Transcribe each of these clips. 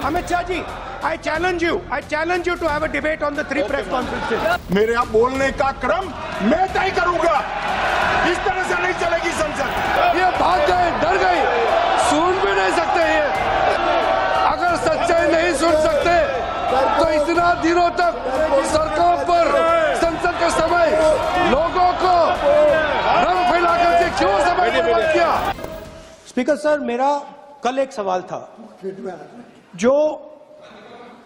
Amit Shah ji, I challenge you to have a debate on the 3 press conferences. मेरे यहाँ बोलने का क्रम मैं तय करूंगा। इस तरह से नहीं चलेगी संसद। ये भाग गए, डर गए, सुन भी नहीं सकते ये। अगर सच्चाई नहीं सुन सकते तो इतना दिनों तक सरकार पर संसद के समय लोगों को रंग फैला करके क्यों समय बर्बाद किया? स्पीकर सर, मेरा कल एक सवाल था जो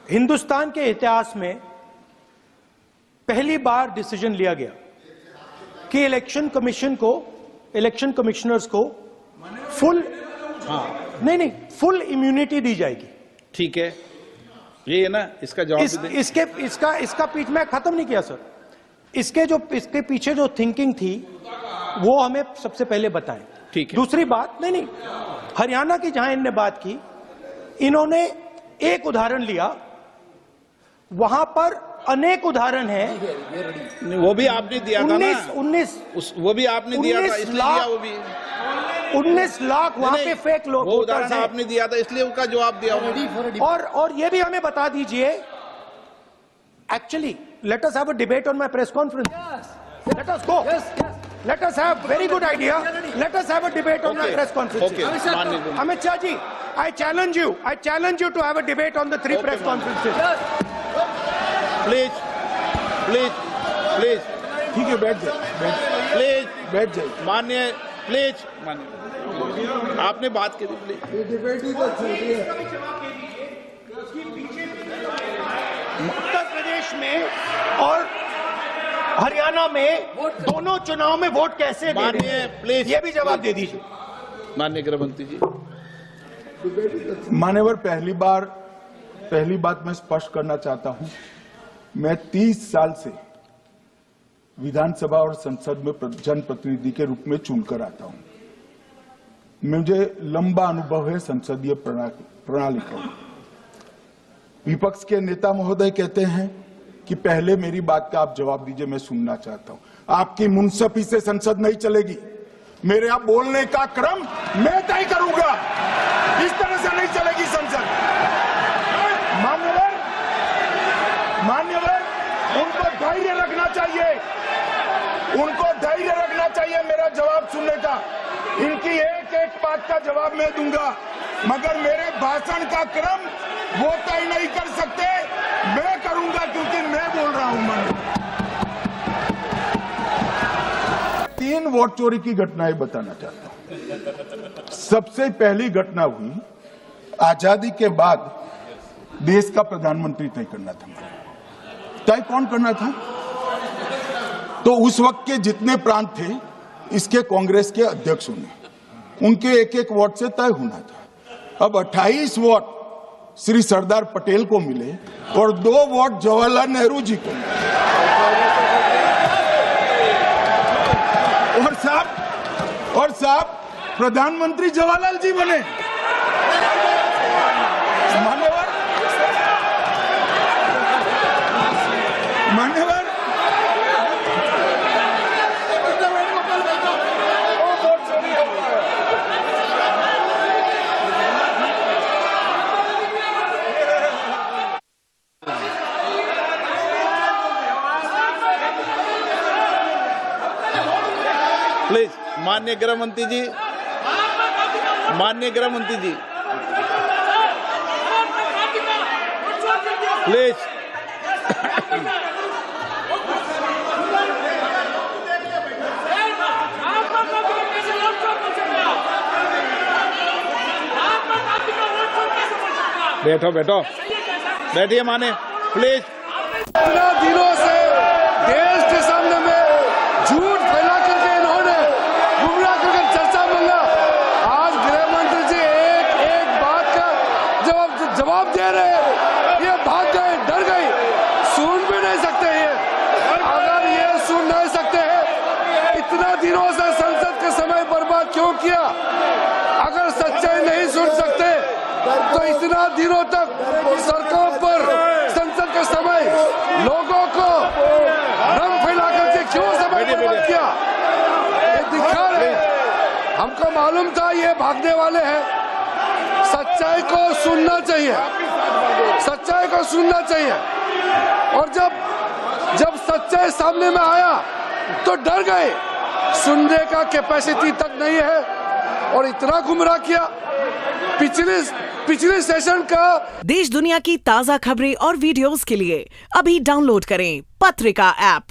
हिंदुस्तान के इतिहास में पहली बार डिसीजन लिया गया कि इलेक्शन कमिश्नर्स को फुल फुल इम्यूनिटी दी जाएगी। ठीक है, ये है ना, इसका जवाब इसका पीछे मैं खत्म नहीं किया सर। इसके पीछे जो थिंकिंग थी वो हमें सबसे पहले बताएं। ठीक है। दूसरी बात, नहीं हरियाणा की जहां इन्होंने बात की, इन्होंने एक उदाहरण लिया, वहां पर अनेक उदाहरण हैं। वो भी आपने दिया था ना, 19 वो भी आपने दिया था, इसलिए दिया वो भी 19 लाख वहां पे फेक लोग, वो उदाहरण आपने दिया था, इसलिए उसका जवाब दिया। और ये भी हमें बता दीजिए, actually let us have a debate on my press conference. Let us go, let us have very good idea, let us have a debate on my press conference. Amit Shah ji, I challenge you to have a debate on the 3 press conferences. Please ठीक है, बैठ जाए माननीय, please माननीय, आपने बात करी, please. Uttar Pradesh में और हरियाणा में दोनों चुनाव में वोट कैसे दे रहे हैं? प्लीज ये भी जवाब दे दीजिए। माननीय गृह मंत्री जी। मान्यवर, पहली बात मैं स्पष्ट करना चाहता हूं, मैं 30 साल से विधानसभा और संसद में जनप्रतिनिधि के रूप में चुनकर आता हूं। मुझे लंबा अनुभव है संसदीय प्रणाली का। विपक्ष के नेता महोदय कहते हैं कि पहले मेरी बात का आप जवाब दीजिए, मैं सुनना चाहता हूं। आपकी मुनसफी से संसद नहीं चलेगी। मेरे यहाँ बोलने का क्रम मैं तय करूंगा। इस तरह से नहीं चलेगी संसद। मान्यवर, उनको धैर्य रखना चाहिए, मेरा जवाब सुनने का। इनकी एक बात का जवाब मैं दूंगा, मगर मेरे भाषण का क्रम वो तय नहीं कर सकते, मैं करूंगा, क्योंकि मैं बोल रहा हूं। मान्य 3 वोट चोरी की घटनाएं बताना चाहता हूं। सबसे पहली घटना हुई आजादी के बाद, देश का प्रधानमंत्री तय करना था। तय कौन करना था? तो उस वक्त के जितने प्रांत थे, इसके कांग्रेस के अध्यक्ष होने, उनके एक वोट से तय होना था। अब 28 वोट श्री सरदार पटेल को मिले और 2 वोट जवाहरलाल नेहरू जी को मिले। और साहब प्रधानमंत्री जवाहरलाल जी बने। मान्यवर, प्लीज माननीय गृह मंत्री जी, प्लीज। बैठिए माने, प्लीज। इतना दिनों से देश के सामने में झूठ फैला करके इन्होंने गुमराह करके चर्चा मंगा। आज गृह मंत्री जी एक बात का जवाब दे रहे हैं। ये भाग गए, डर गए, सुन भी नहीं सकते ये। अगर ये सुन नहीं सकते हैं, इतना दिनों से संसद के समय बर्बाद क्यों किया? अगर सच्चाई नहीं सुन सकते तो इतना दिनों तक सरकार पर संसद के समय लोगों को रंग फैला करके क्यों समय बर्बाद किया? ये दिखा रहे, हमको मालूम था ये भागने वाले हैं। सच्चाई को सुनना चाहिए। सच्चाई को सुनना चाहिए। और जब सच्चाई सामने में आया तो डर गए, सुनने का कैपेसिटी तक नहीं है और इतना गुमराह किया। पिछले सेशन का देश दुनिया की ताजा खबरें और वीडियोस के लिए अभी डाउनलोड करें पत्रिका ऐप।